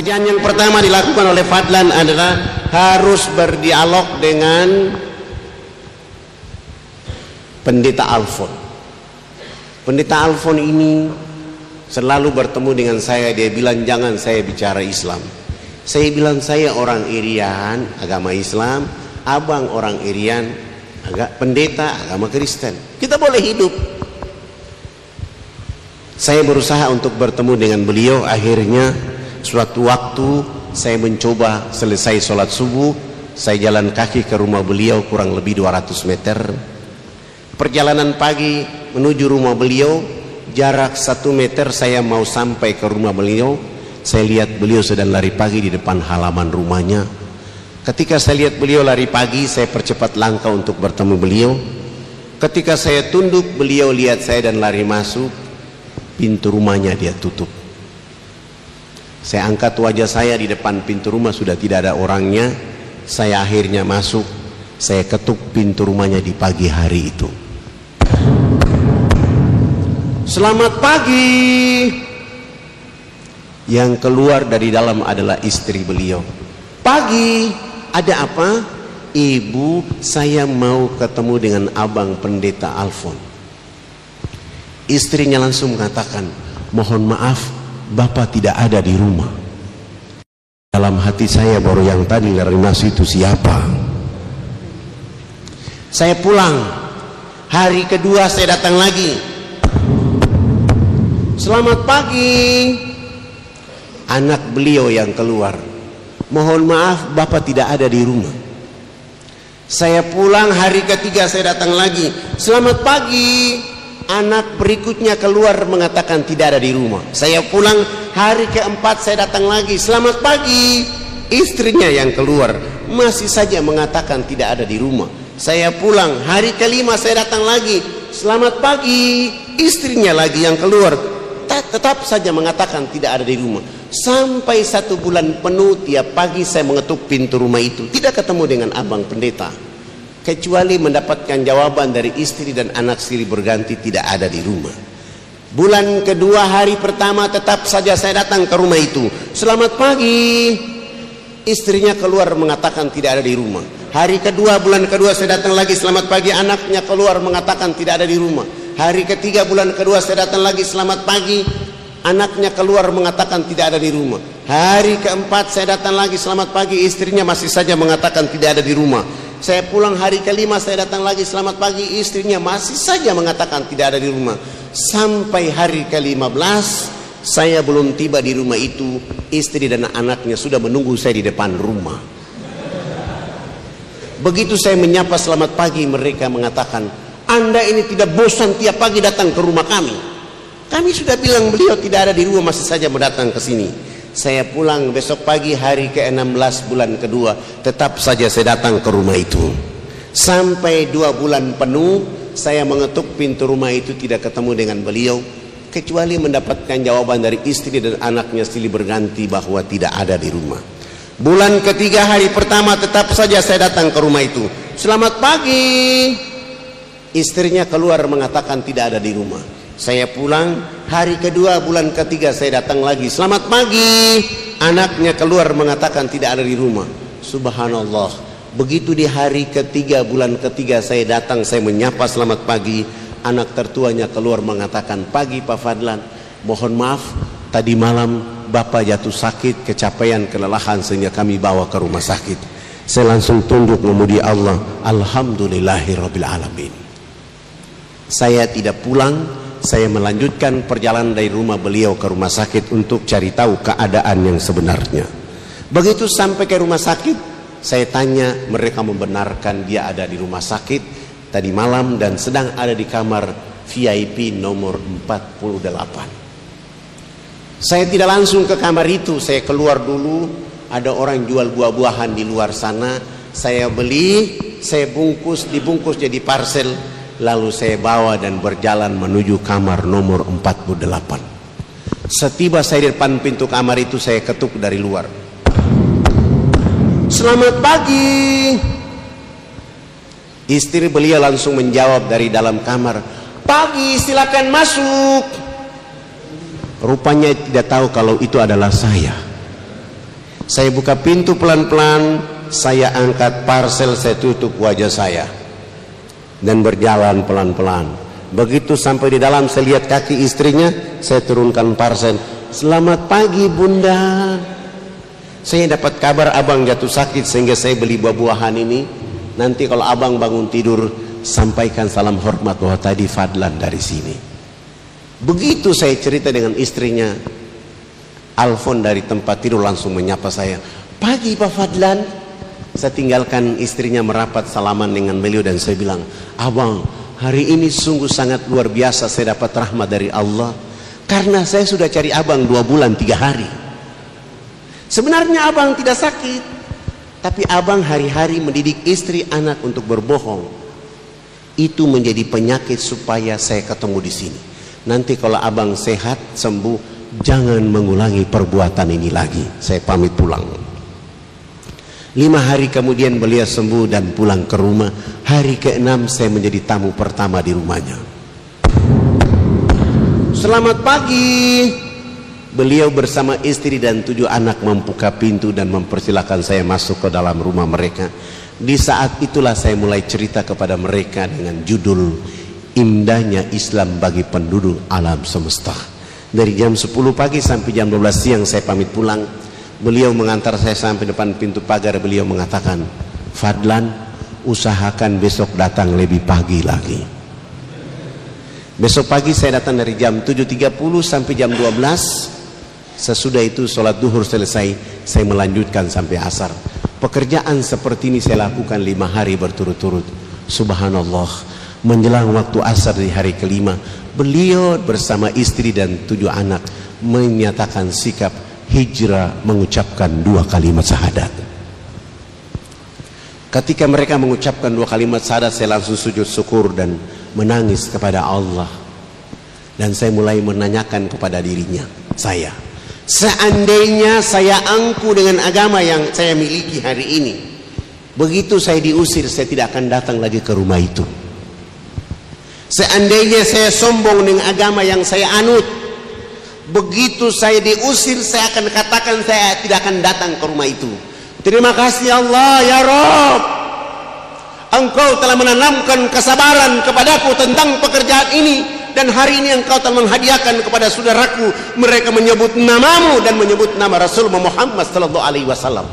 Pekerjaan yang pertama dilakukan oleh Fadlan adalah harus berdialog dengan Pendeta Alfon. Pendeta Alfon ini selalu bertemu dengan saya. Dia bilang, jangan saya bicara Islam. Saya bilang, saya orang Irian, agama Islam. Abang orang Irian, pendeta agama Kristen. Kita boleh hidup. Saya berusaha untuk bertemu dengan beliau. Akhirnya suatu waktu saya mencoba, selesai sholat subuh, saya jalan kaki ke rumah beliau kurang lebih 200 meter. Perjalanan pagi menuju rumah beliau, jarak 1 meter saya mau sampai ke rumah beliau. Saya lihat beliau sedang lari pagi di depan halaman rumahnya. Ketika saya lihat beliau lari pagi, saya percepat langkah untuk bertemu beliau. Ketika saya tunduk, beliau lihat saya dan lari masuk. Pintu rumahnya dia tutup. Saya angkat wajah saya, di depan pintu rumah sudah tidak ada orangnya. Saya akhirnya masuk. Saya ketuk pintu rumahnya di pagi hari itu. Selamat pagi. Yang keluar dari dalam adalah istri beliau. Pagi, ada apa? Ibu, saya mau ketemu dengan abang pendeta Alfon. Istrinya langsung mengatakan, mohon maaf, Bapak tidak ada di rumah. Dalam hati saya baru yang tadi lari masuk itu siapa? Saya pulang. Hari kedua saya datang lagi. Selamat pagi. Anak beliau yang keluar. Mohon maaf, Bapak tidak ada di rumah. Saya pulang, hari ketiga saya datang lagi. Selamat pagi. Anak berikutnya keluar mengatakan tidak ada di rumah. Saya pulang, hari keempat saya datang lagi. Selamat pagi. Istrinya yang keluar masih saja mengatakan tidak ada di rumah. Saya pulang, hari kelima saya datang lagi. Selamat pagi. Istrinya lagi yang keluar tetap saja mengatakan tidak ada di rumah. Sampai 1 bulan penuh tiap pagi saya mengetuk pintu rumah itu, tidak ketemu dengan abang pendeta, kecuali mendapatkan jawaban dari istri dan anak silih berganti tidak ada di rumah. Bulan kedua hari pertama tetap saja saya datang ke rumah itu. Selamat pagi. Istrinya keluar mengatakan tidak ada di rumah. Hari kedua bulan kedua saya datang lagi. Selamat pagi. Anaknya keluar mengatakan tidak ada di rumah. Hari ketiga bulan kedua saya datang lagi. Selamat pagi. Anaknya keluar mengatakan tidak ada di rumah. Hari keempat saya datang lagi. Selamat pagi. Istrinya masih saja mengatakan tidak ada di rumah. Saya pulang, hari kelima saya datang lagi. Selamat pagi. Istrinya masih saja mengatakan tidak ada di rumah. Sampai hari ke-15 saya belum tiba di rumah itu. Istri dan anaknya sudah menunggu saya di depan rumah. Begitu saya menyapa selamat pagi, mereka mengatakan, Anda ini tidak bosan tiap pagi datang ke rumah kami? Kami sudah bilang beliau tidak ada di rumah, masih saja mendatang ke sini. Saya pulang besok pagi, hari ke-16 bulan kedua, tetap saja saya datang ke rumah itu. Sampai 2 bulan penuh saya mengetuk pintu rumah itu, tidak ketemu dengan beliau, kecuali mendapatkan jawaban dari istri dan anaknya silih berganti bahwa tidak ada di rumah. Bulan ketiga hari pertama tetap saja saya datang ke rumah itu. Selamat pagi. Istrinya keluar mengatakan tidak ada di rumah. Saya pulang, hari kedua bulan ketiga saya datang lagi. Selamat pagi. Anaknya keluar mengatakan tidak ada di rumah. Subhanallah. Begitu di hari ketiga bulan ketiga saya datang, saya menyapa selamat pagi. Anak tertuanya keluar mengatakan, pagi Pak Fadlan, mohon maaf tadi malam Bapak jatuh sakit, kecapean, kelelahan sehingga kami bawa ke rumah sakit. Saya langsung tunduk memuji Allah. Alhamdulillahirabbil alamin. Saya tidak pulang, saya melanjutkan perjalanan dari rumah beliau ke rumah sakit untuk cari tahu keadaan yang sebenarnya. Begitu sampai ke rumah sakit, saya tanya, mereka membenarkan dia ada di rumah sakit tadi malam dan sedang ada di kamar VIP nomor 48. Saya tidak langsung ke kamar itu, saya keluar dulu, ada orang jual buah-buahan di luar sana, saya beli, saya bungkus, dibungkus jadi parcel, lalu saya bawa dan berjalan menuju kamar nomor 48. Setiba saya di depan pintu kamar itu, saya ketuk dari luar. Selamat pagi. Istri beliau langsung menjawab dari dalam kamar, pagi, silakan masuk. Rupanya tidak tahu kalau itu adalah saya. Saya buka pintu pelan-pelan, saya angkat parcel, saya tutup wajah saya dan berjalan pelan-pelan. Begitu sampai di dalam, saya lihat kaki istrinya, saya turunkan parcel. Selamat pagi bunda, saya dapat kabar abang jatuh sakit sehingga saya beli buah-buahan ini. Nanti kalau abang bangun tidur, sampaikan salam hormat bahwa tadi Fadlan dari sini. Begitu saya cerita dengan istrinya, Alfon dari tempat tidur langsung menyapa saya. Pagi Pak Fadlan. Saya tinggalkan istrinya merapat salaman dengan beliau dan saya bilang, abang, hari ini sungguh sangat luar biasa saya dapat rahmat dari Allah. Karena saya sudah cari abang 2 bulan 3 hari. Sebenarnya abang tidak sakit, tapi abang hari-hari mendidik istri anak untuk berbohong. Itu menjadi penyakit supaya saya ketemu di sini. Nanti kalau abang sehat, sembuh, jangan mengulangi perbuatan ini lagi. Saya pamit pulang. 5 hari kemudian beliau sembuh dan pulang ke rumah. Hari ke-6 saya menjadi tamu pertama di rumahnya. Selamat pagi. Beliau bersama istri dan 7 anak membuka pintu dan mempersilahkan saya masuk ke dalam rumah mereka. Di saat itulah saya mulai cerita kepada mereka dengan judul Indahnya Islam bagi penduduk alam semesta. Dari jam 10 pagi sampai jam 12 siang saya pamit pulang. Beliau mengantar saya sampai depan pintu pagar. Beliau mengatakan, Fadlan, usahakan besok datang lebih pagi lagi. Besok pagi saya datang dari jam 7.30 sampai jam 12. Sesudah itu sholat duhur selesai, saya melanjutkan sampai asar. Pekerjaan seperti ini saya lakukan 5 hari berturut-turut. Subhanallah, menjelang waktu asar di hari ke-5, beliau bersama istri dan 7 anak menyatakan sikap hijrah, mengucapkan 2 kalimat syahadat. Ketika mereka mengucapkan 2 kalimat syahadat, saya langsung sujud syukur dan menangis kepada Allah. Dan saya mulai menanyakan kepada dirinya, saya, seandainya saya angku dengan agama yang saya miliki hari ini, begitu saya diusir, saya tidak akan datang lagi ke rumah itu. Seandainya saya sombong dengan agama yang saya anut, begitu saya diusir, saya akan katakan saya tidak akan datang ke rumah itu. Terima kasih Allah ya Rabb, Engkau telah menanamkan kesabaran kepadaku tentang pekerjaan ini, dan hari ini Engkau telah menghadiahkan kepada saudaraku, mereka menyebut namamu dan menyebut nama Rasul Muhammad sallallahu alaihi wasallam.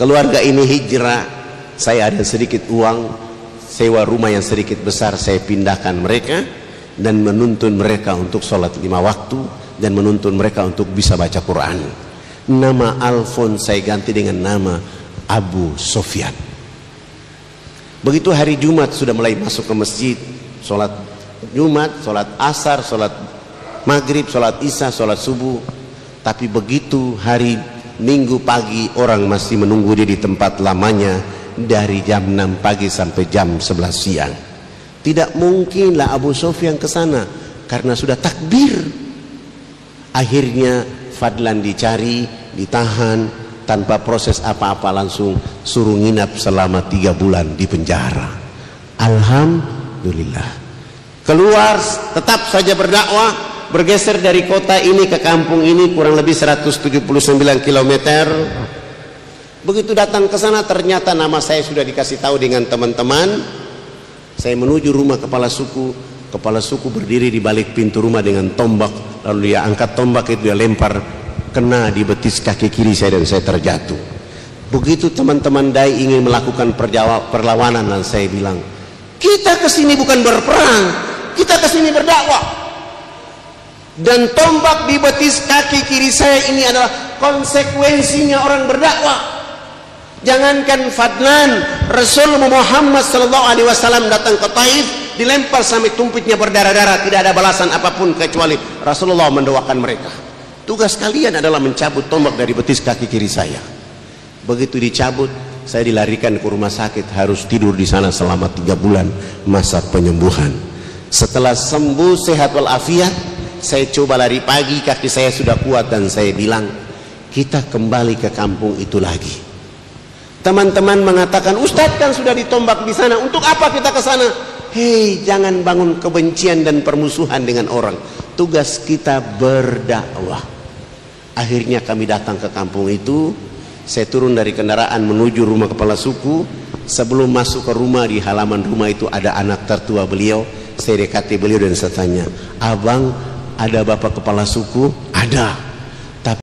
Keluarga ini hijrah, saya ada sedikit uang, sewa rumah yang sedikit besar, saya pindahkan mereka dan menuntun mereka untuk sholat 5 waktu dan menuntun mereka untuk bisa baca Quran. Nama Alfon saya ganti dengan nama Abu Sofyan. Begitu hari Jumat sudah mulai masuk ke masjid, sholat Jumat, sholat asar, sholat maghrib, sholat isya, sholat subuh. Tapi begitu hari Minggu pagi, orang masih menunggu dia di tempat lamanya dari jam 6 pagi sampai jam 11 siang. Tidak mungkinlah Abu Sofyan ke sana karena sudah takbir. Akhirnya Fadlan dicari, ditahan tanpa proses apa-apa, langsung suruh nginap selama 3 bulan di penjara. Alhamdulillah. Keluar tetap saja berdakwah, bergeser dari kota ini ke kampung ini kurang lebih 179 km. Begitu datang ke sana ternyata nama saya sudah dikasih tahu dengan teman-teman. Saya menuju rumah kepala suku. Kepala suku berdiri di balik pintu rumah dengan tombak. Lalu dia angkat tombak itu, dia lempar, kena di betis kaki kiri saya dan saya terjatuh. Begitu teman-teman dai ingin melakukan perlawanan, dan saya bilang, kita kesini bukan berperang, kita kesini berdakwah. Dan tombak di betis kaki kiri saya ini adalah konsekuensinya orang berdakwah. Jangankan Fadlan, Rasul Muhammad sallallahu alaihi wasallam datang ke Taif, dilempar sampai tumpitnya berdarah-darah, tidak ada balasan apapun kecuali Rasulullah mendoakan mereka. Tugas kalian adalah mencabut tombak dari betis kaki kiri saya. Begitu dicabut, saya dilarikan ke rumah sakit, harus tidur di sana selama 3 bulan masa penyembuhan. Setelah sembuh sehat walafiat, saya coba lari pagi, kaki saya sudah kuat, dan saya bilang, kita kembali ke kampung itu lagi. Teman-teman mengatakan, Ustadz kan sudah ditombak di sana, untuk apa kita ke sana? Hei, jangan bangun kebencian dan permusuhan dengan orang. Tugas kita berdakwah. Akhirnya kami datang ke kampung itu. Saya turun dari kendaraan menuju rumah kepala suku. Sebelum masuk ke rumah, di halaman rumah itu ada anak tertua beliau. Saya dekati beliau dan saya tanya, "Abang, ada bapak kepala suku?" "Ada."